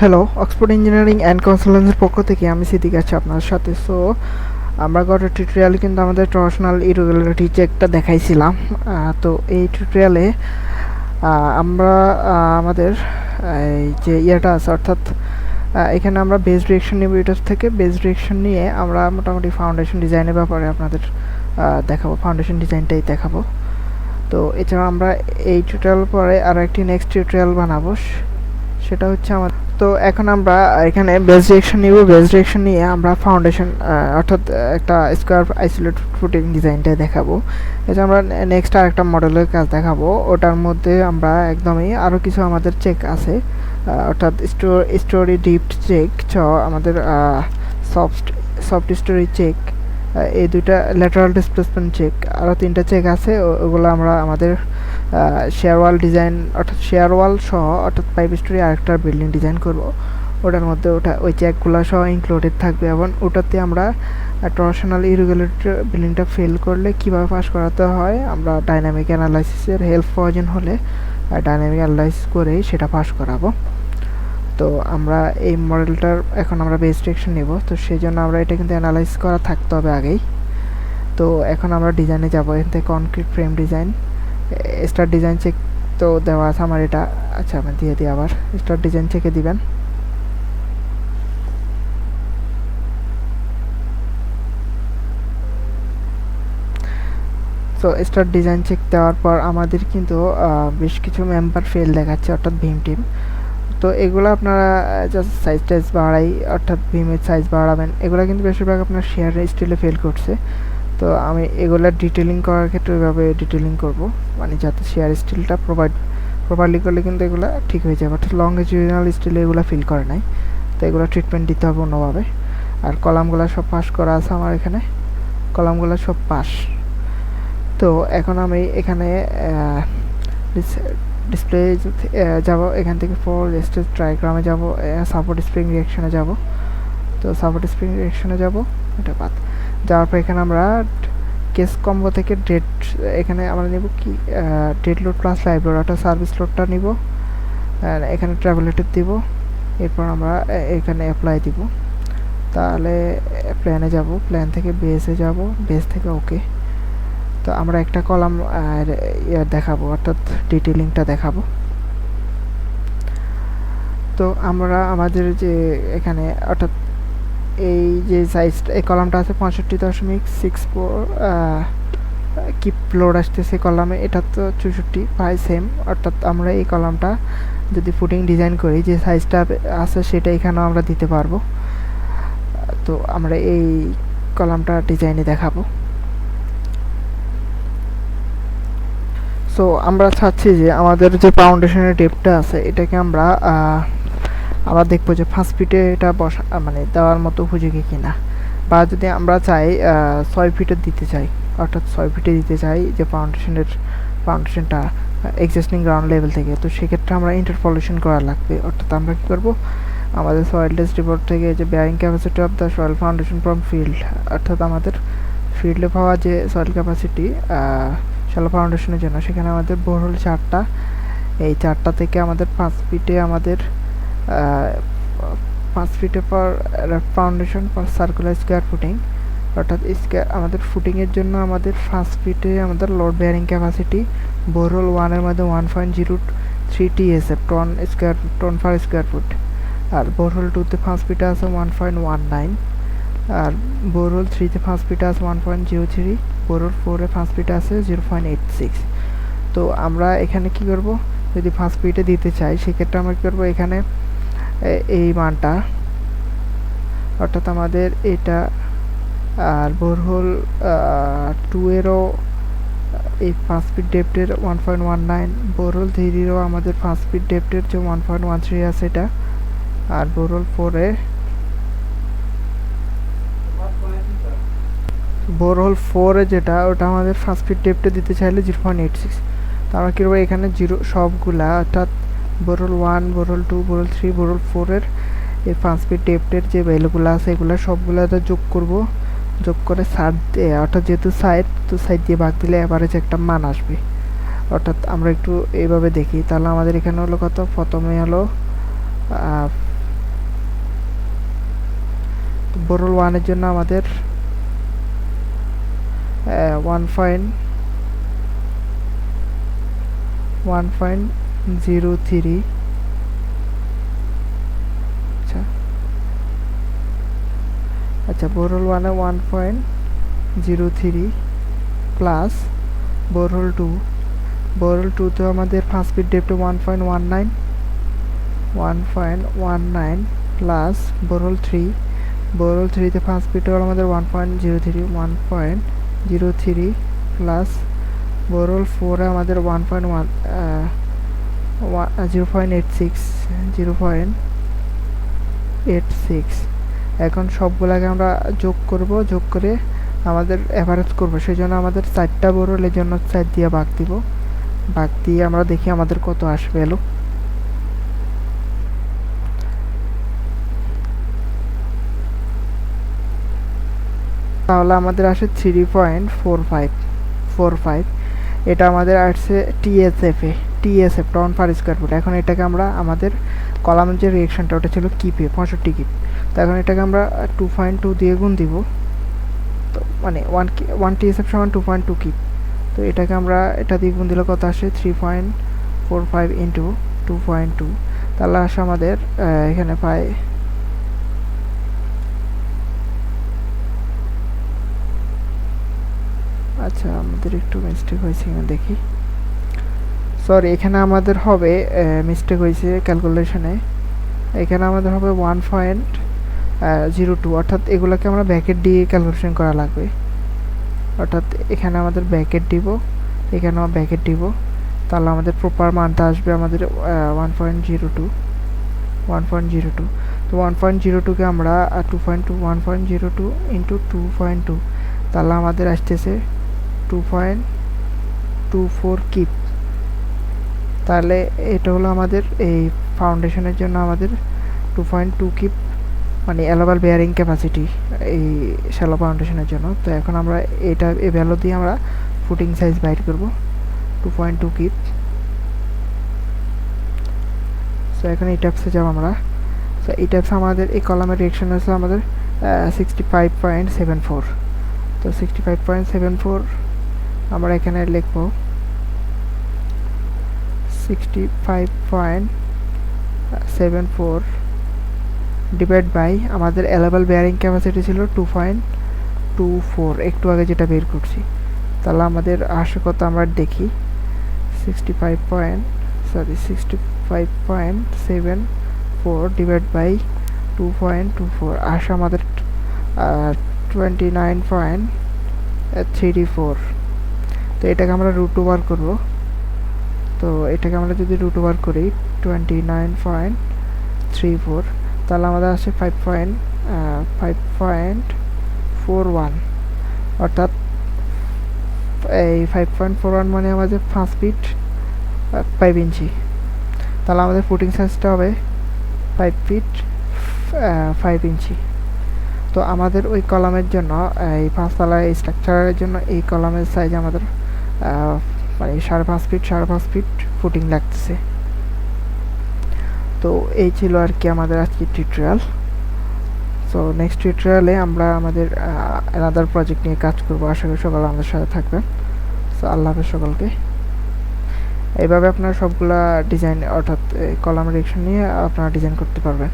Hello, Oxford engineering and কনসালটেন্সির পক্ষ থেকে আমি সিদ্দিক আছি আপনার সাথে। সো আমরা গত টিউটোরিয়ালে কিন্তু আমাদের টর্শনাল ইরেগুলারিটি চেকটা দেখাইছিলাম। তো এই টিউটোরিয়ালে আমরা আমাদের এই যে ইয়েটা আছে, অর্থাৎ এখানে আমরা বেস ডিরেকশন নিব। ইউটিউব থেকে বেস ডিরেকশন নিয়ে আমরা মোটামুটি ফাউন্ডেশন ডিজাইনের ব্যাপারে আপনাদের দেখাবো, ফাউন্ডেশন ডিজাইনটাই দেখাবো। তো এছাড়া আমরা এই টিউটোরিয়াল পরে আরও একটি নেক্সট টিউটোরিয়াল বানাবো, সেটা হচ্ছে আমাদের। তো এখন আমরা এখানে বেস ডিরেকশন নিব। বেস ডিরেকশন নিয়ে আমরা ফাউন্ডেশন অর্থাৎ একটা স্কোয়ার আইসোলেট ফুটিং ডিজাইনটা দেখাবো। এছাড়া আমরা নেক্সট আর একটা মডেলের কাজ দেখাবো। ওটার মধ্যে আমরা একদমই আরও কিছু আমাদের চেক আছে, অর্থাৎ স্টোরি ডিপ চেক আমাদের সফট স্টোরি চেক, এই দুইটা ল্যাটারাল ডিসপ্লেসমেন্ট চেক, আরও তিনটা চেক আছে। ওগুলো আমরা আমাদের শেয়ার ওয়াল ডিজাইন অর্থাৎ শেয়ার ওয়াল সহ অর্থাৎ 5 স্টোরি আরেকটা বিল্ডিং ডিজাইন করব। ওটার মধ্যে ওই চেকগুলো সহ ইনক্লুডেড থাকবে এবং ওটাতে আমরা টর্শনাল ইরেগুলারিটি বিল্ডিংটা ফেল করলে কীভাবে পাস করাতে হয় আমরা ডাইনামিক অ্যানালাইসিসের হেল্প প্রয়োজন হলে ডাইনামিক অ্যানালাইসিস করেই সেটা পাস করাবো। তো আমরা এই মডেলটার এখন আমরা বেস ডিরেকশন নেব, তো সেই জন্য আমরা এটা কিন্তু অ্যানালাইজ করা থাকতে হবে আগেই। তো এখন আমরা ডিজাইনে যাব। এখান থেকে concrete frame design, stair design check তো দেওয়া আছে আমার এটা। আচ্ছা, আমি দিয়ে দিই, আবার স্টার ডিজাইন চেকে দিবেন। তো স্টার ডিজাইন চেক দেওয়ার পর আমাদের কিন্তু বেশ কিছু মেম্বার ফেল দেখাচ্ছে, অর্থাৎ ভীম টিম। তো এগুলো আপনারা জাস্ট সাইজ টাইজ বাড়াই, অর্থাৎ ভীমের সাইজ বাড়াবেন। এগুলো কিন্তু বেশিরভাগ আপনার শেয়ার স্টিলে ফেল করছে। তো আমি এগুলো ডিটেলিং করার ক্ষেত্রে ওইভাবে ডিটেলিং করব, মানে যাতে শেয়ার স্টিলটা প্রপারলি করলে কিন্তু এগুলো ঠিক হয়ে যাবে। অর্থাৎ লংজিটিউডিনাল স্টিলে এগুলো ফিল করে নাই, তো এগুলো ট্রিটমেন্ট দিতে হবে অন্যভাবে। আর কলামগুলো সব পাস করা আছে আমার এখানে, কলামগুলো সব পাস। তো এখন আমি এখানে ডিসপ্লে যাব, এখান থেকে ফর স্টেজ ট্রাইগ্রামে যাব, সাপোর্ট স্প্রিং রিঅ্যাকশনে যাব। তো সাপোর্ট স্প্রিং রিঅ্যাকশনে যাব, এটা বাদ। যাওয়ার পর এখানে আমরা কেস কম্বো থেকে ডেট এখানে আমরা নেব কি dead load plus live load, অর্থাৎ সার্ভিস লোডটা নিব, এখানে ট্রাভেলেটেড দিব। এরপর আমরা এখানে অ্যাপ্লাই দিব। তাহলে প্ল্যানে যাব, প্ল্যান থেকে বেসে যাব, বেস থেকে ওকে। তো আমরা একটা কলাম দেখাবো, অর্থাৎ ডিটেলিংটা দেখাবো। তো আমরা আমাদের যে এখানে অর্থাৎ এই যে সাইজটা, এই কলামটা আছে 65.64 কিপ লোড আসতেছে কলামে, এটা তো 64 প্রায় সেম। অর্থাৎ আমরা এই কলামটা যদি ফুটিং ডিজাইন করি, যে সাইজটা আছে সেটা এখানেও আমরা দিতে পারবো। তো আমরা এই কলামটা ডিজাইনে দেখাবো। সো আমরা চাচ্ছি যে আমাদের যে ফাউন্ডেশনের ডেপটা আছে এটাকে আমরা দেখবো যে 5 ফিটে এটা মানে দেওয়ার মতো উপযোগী কিনা, বা যদি আমরা চাই 6 ফিটে দিতে চাই, অর্থাৎ 6 ফিটে দিতে চাই যে ফাউন্ডেশনটা এক্সিস্টিং গ্রাউন্ড লেভেল থেকে, তো সেক্ষেত্রে আমরা ইন্টারপোলেশন করা লাগবে। অর্থাৎ আমরা কী করবো, আমাদের সয়েল টেস্ট রিপোর্ট থেকে যে bearing capacity of the soil foundation from field, অর্থাৎ আমাদের ফিল্ডে পাওয়া যে সয়েল ক্যাপাসিটি শ্যালো ফাউন্ডেশনের জন্য, সেখানে আমাদের বোরহোল 4টা, এই 4টা থেকে আমাদের 5 ফিটে আমাদের 5 ফিটে পর ফাউন্ডেশন পর সার্কুলার স্কোয়ার ফুটিং, অর্থাৎ আমাদের ফুটিংয়ের জন্য আমাদের 5 ফিটে আমাদের লোড বেয়ারিং ক্যাপাসিটি বোরহোল 1-এর মধ্যে 1.03 TSF ton per square foot. আর বোরহোল 2-তে 5 ফিটে আছে 1.19, আর বোরহোল 3-তে 5 ফিটে আছে 1.03, বোরহোল 4-এ 5 ফিটে আছে 0.86। তো আমরা এখানে কি করব, যদি 5 ফিটে দিতে চাই সেক্ষেত্রে আমরা কী করবো, এখানে এই মানটা অর্থাৎ আমাদের এটা, আর বোরহোল 2-এরও এই 5 ফিট ডেপ্টের 1.19, বোরহোল 3-এরও আমাদের 5 ফিট ডেপ্টের যে 1.13 আছে এটা, আর বোরহোল 4-এ যেটা ওটা আমাদের 5 ফিট ডেপ্টে দিতে চাইলে 0.86। তো আমরা কী করবো, এখানে সবগুলা অর্থাৎ বোরহোল 1, বোরহোল 2, বোরহোল 3, বোরহোল 4-এর এই 5 ফিট ডেপ্টের যে ভ্যালুগুলো আছে এগুলো সবগুলোতে যোগ করব। যোগ করে সাইড দিয়ে, অর্থাৎ যেহেতু সাইড দিয়ে ভাগ দিলে অ্যাভারেজ একটা মান আসবে। অর্থাৎ আমরা একটু এইভাবে দেখি, তাহলে আমাদের এখানে হলো কত, প্রথমে হলো বোরল 1 এর জন্য আমাদের 1.03 আচ্ছা বোরল 1 এ 1.03 প্লাস বোরল 2 তে আমাদের ফার্স্ট বিট ডেপ্থ 1.19 প্লাস বোরল 3 তে ফার্স্ট বিট হলো আমাদের 1.03 প্লাস বোরল 4 এ আমাদের 0.86 এখন সবগুলাকে আমরা যোগ করে আমাদের এভারেজ করব। সেজন্য আমাদের 4টা বোরলের জন্য 4 দিয়ে ভাগ দিয়ে আমরা দেখি আমাদের কত আসবে এলো। তাহলে আমাদের আসে 3.45 এটা আমাদের আসছে TSF ton per square foot. এখন এটাকে আমরা আমাদের কলামের যে রিঅ্যাকশনটা ওটা ছিল কিপে 65 কিপ। তো এখন এটাকে আমরা 2.2 দিয়ে গুণ দিব, তো মানে 1 টিএসএফ সমান 2.2 কিপ। তো এটাকে আমরা এটা দিয়ে গুণ দিলে কত আসে 3.45 ইন্টু 2.2, তাহলে আসে আমাদের এখানে পাই আচ্ছা আমাদের একটু মিস্টেক হয়েছে এখানে দেখি, সরি এখানে আমাদের হবে মিস্টেক হয়েছে ক্যালকুলেশনে। এখানে আমাদের হবে 1.02, অর্থাৎ এগুলোকে আমরা ব্র্যাকেট দিয়ে ক্যালকুলেশন করা লাগবে। অর্থাৎ এখানে আমাদের ব্র্যাকেট দিব, এখানেও ব্র্যাকেট দিব, তাহলে আমাদের প্রপার মানটা আসবে আমাদের 1.02। তো 1.02কে আমরা 1.02 ইন্টু 2.2, তাহলে আমাদের আসতেছে 2.24 কিপ। তাহলে এটা হলো আমাদের এই ফাউন্ডেশনের জন্য আমাদের 2.2 কিপ মানে অ্যালাউবল বেয়ারিং ক্যাপাসিটি এই শ্যালো ফাউন্ডেশনের জন্য। তো এখন আমরা এটা এই ভ্যালু দিয়ে আমরা ফুটিং সাইজ বাইর করব 2.2 কিপ। সো এখন ETABS-এ যাব আমরা। সো ETABS আমাদের এই কলামের রিঅ্যাকশন আছে আমাদের 65.74। তো 65.74 আমরা এখানে লিখব 65.74 ডিভাইড বাই আমাদের অ্যালাউবল বেয়ারিং ক্যাপাসিটি ছিল 2.24, একটু আগে যেটা বের করছি। তাহলে আমাদের আসে কত আমরা দেখি 65.74 ডিভাইড বাই 2.24 আসে আমাদের 29.34। তো এটাকে আমরা রুট ওভার করব। তো এটাকে আমরা যদি রুট ওভার করি 29.34, তাহলে আমাদের আসে 5.41, অর্থাৎ এই 5.41 মানে আমাদের 5 ফিট 5 ইঞ্চি। তাহলে আমাদের ফুটিং সাইজটা হবে 5 ফিট 5 ইঞ্চি। তো আমাদের ওই কলামের জন্য এই 5 তলা স্ট্রাকচারের জন্য এই কলামের সাইজ আমাদের মানে 5.5 ফিট ফুটিং লাগতেছে। তো এই ছিল আর কি আমাদের আজকের টিউটোরিয়াল। সো নেক্সট টিউটোরিয়ালে আমরা আমাদের অ্যানাদার প্রজেক্ট নিয়ে কাজ করব। আশা করি সকলে আমাদের সাথে থাকবেন। সো আল্লাহ হাফেজ সকলকে। এইভাবে আপনারা সবগুলা ডিজাইন অর্থাৎ কলাম রিঅ্যাকশন নিয়ে আপনারা ডিজাইন করতে পারবেন।